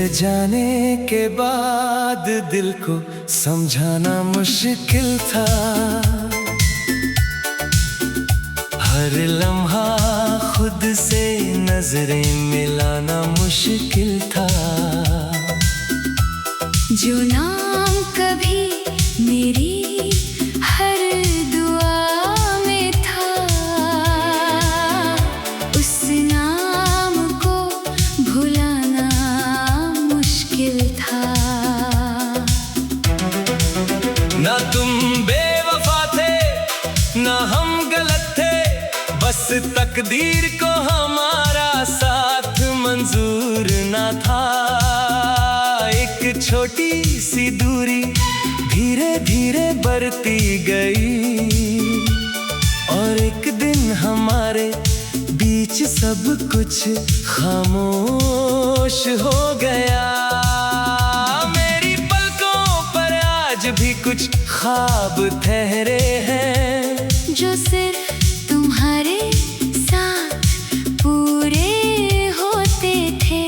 तेरे जाने के बाद दिल को समझाना मुश्किल था। हर लम्हा खुद से नजरें मिलाना मुश्किल था। जो नाम कभी मेरी हर दुआ में था, उस नाम को भुलाना मुश्किल था। ना तुम बेवफा थे ना हम गलत थे, बस तकदीर को हमारा साथ मंजूर ना था। एक छोटी सी दूरी धीरे धीरे बढ़ती गई, और एक दिन हमारे बीच सब कुछ खामोश हो गया। मेरी पलकों पर आज भी कुछ ख्वाब ठहरे हैं, जो सिर्फ तुम्हारे साथ पूरे होते थे।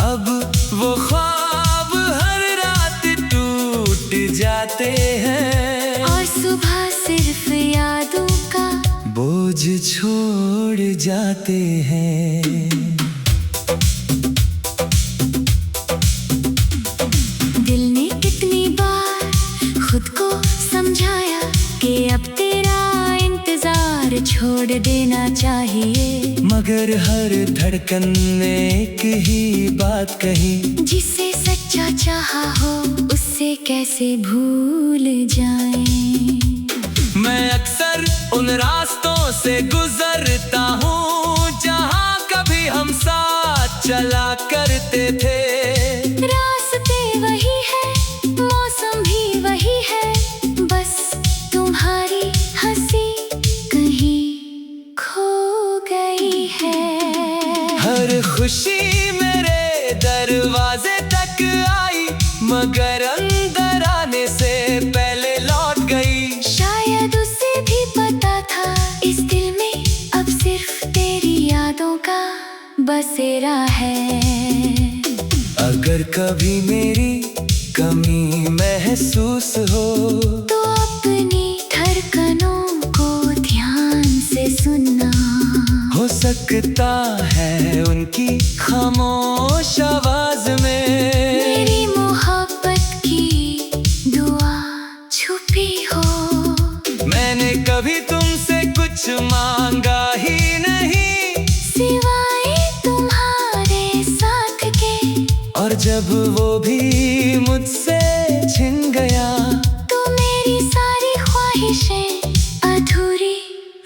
अब वो ख्वाब हर रात टूट जाते हैं, और सुबह सिर्फ यादों का बोझ छोड़ जाते हैं। दिल ने कितनी बार खुद को समझाया कि अब तेरा इंतजार छोड़ देना चाहिए, मगर हर धड़कन ने एक ही बात कही, जिसे सच्चा चाहा हो उससे कैसे भूल जाएं। मैं अक्सर उन रास्तों से गुजरता हूँ जहाँ कभी हम साथ चला करते थे। रास्ते वही है, मौसम भी वही है, बस तुम्हारी हंसी कहीं खो गई है। हर खुशी मेरे दरवाजे तक आई, मगर अंदर आने से पहले लौट गई। शायद उसे भी पता था इस दिल में अब सिर्फ तेरी यादों का बसेरा है। अगर कभी मेरी कमी महसूस हो, तो अपनी धड़कनों को ध्यान से सुनना। हो सकता है उनकी खामोश आवाज में मेरी मोहब्बत की दुआ छुपी हो। मैंने कभी तुमसे कुछ मांगा ही नहीं, सिवाय तुम्हारे साथ के, और जब वो भी मुझसे छिन गया, तो मेरी सारी ख्वाहिशें अधूरी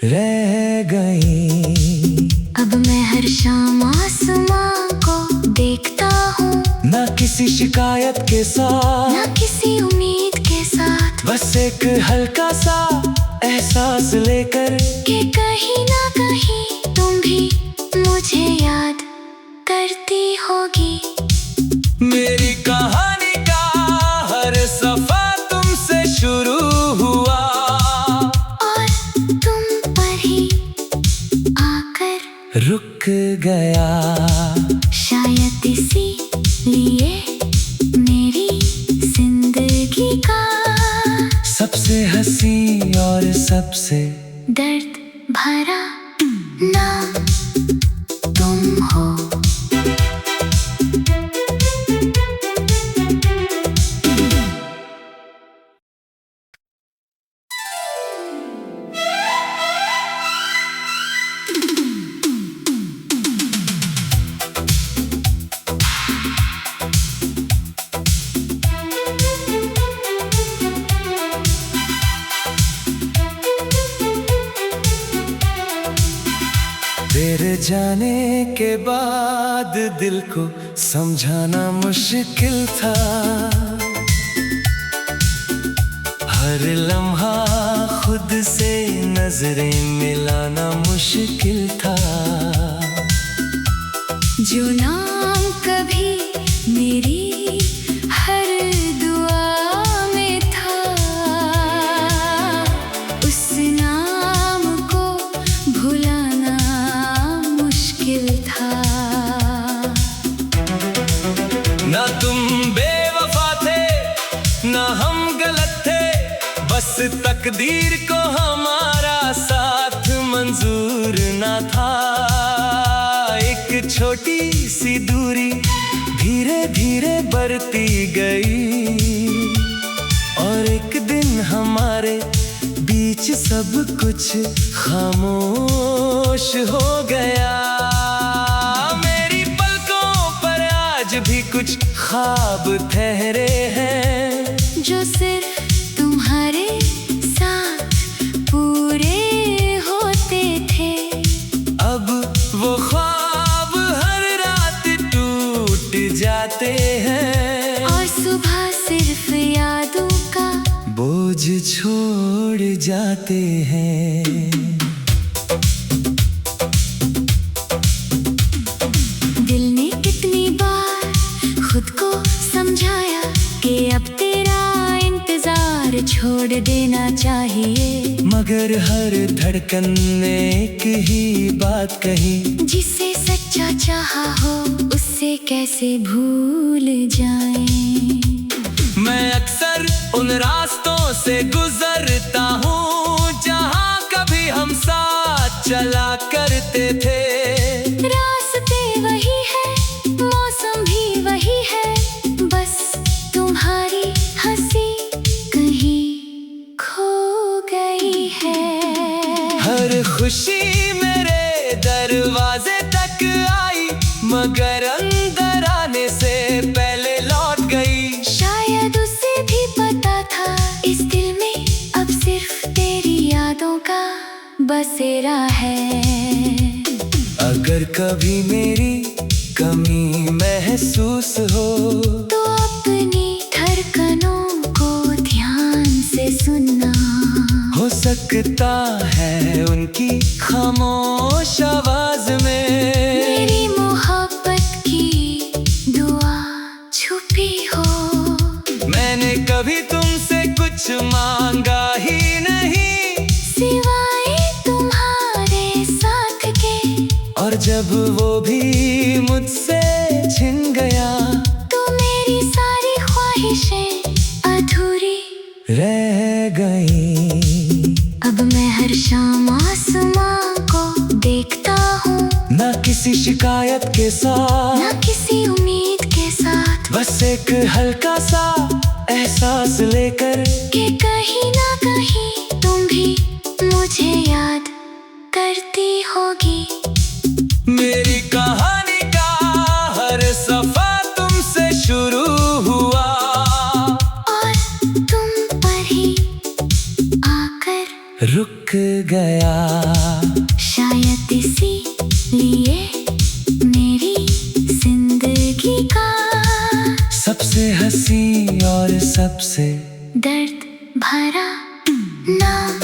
रह गई। अब मैं हर शाम आसमां को देखता हूँ, ना किसी शिकायत के साथ, ना किसी उम्मीद के साथ, बस एक हल्का सा एहसास लेकर कि कहीं ना कहीं तुम भी मुझे याद करती होगी। मेरी कहानी का हर सफा तुमसे शुरू हुआ, और तुम पर ही आकर रुक गया। शायद इसीलिए मेरी जिंदगी का सबसे हंसी और सबसे दर्द भरा नाम तुम हो। तेरे जाने के बाद दिल को समझाना मुश्किल था। हर लम्हा खुद से नजरें मिलाना मुश्किल था। जो नाम कभी मेरी हर दुआ में था, उस नाम को भुलाना मुश्किल था। बस तकदीर को हमारा साथ मंजूर ना था। एक छोटी सी दूरी धीरे धीरे बढ़ती गई, और एक दिन हमारे बीच सब कुछ खामोश हो गया। मेरी पलकों पर आज भी कुछ ख्वाब ठहरे हैं, जो सिर्फ तुम्हारे साथ पूरे होते थे। अब वो ख्वाब हर रात टूट जाते हैं, और सुबह सिर्फ यादों का बोझ छोड़ जाते हैं। दिल ने कितनी बार खुद को समझाया कि अब तेरा इंतजार छोड़ देना चाहिए, मगर हर धड़कन ने एक ही बात कही, जिसे सच्चा चाहा हो उससे कैसे भूल जाएं। मैं अक्सर उन रास्तों से गुजरता हूँ जहाँ कभी हम साथ चला करते थे। रास्ते वही है, मौसम भी वही है, बस तुम्हारी हंसी कहीं खो गई है। हर खुशी मेरे दरवाजे तक आई, मगर अंदर आने से पहले लौट गई। शायद उसे भी पता था इस दिल में अब सिर्फ तेरी यादों का बसेरा है। अगर कभी मेरी कमी महसूस हो, तो अपनी धड़कनों को ध्यान से सुनना। हो सकता है उनकी खामोश आवाज में मेरी मोहब्बत की दुआ छुपी हो। मैंने कभी तुमसे कुछ मांगा ही नहीं, सिवाय तुम्हारे साथ के, और जब वो भी मुझसे छिन गया, तो मेरी सारी ख्वाहिशें अधूरी रह गई। अब मैं हर शाम आसमां को देखता हूँ, ना किसी शिकायत के साथ, ना किसी उम्मीद के साथ, बस एक हल्का सा एहसास लेकर कि कहीं ना कहीं तुम भी मुझे याद करती होगी। मेरी कहानी का हर सफर तुमसे शुरू हुआ, और तुम पर ही आकर रुक गया। शायद इसीलिए मेरी जिंदगी का सबसे हंसी और सबसे दर्द भरा नाम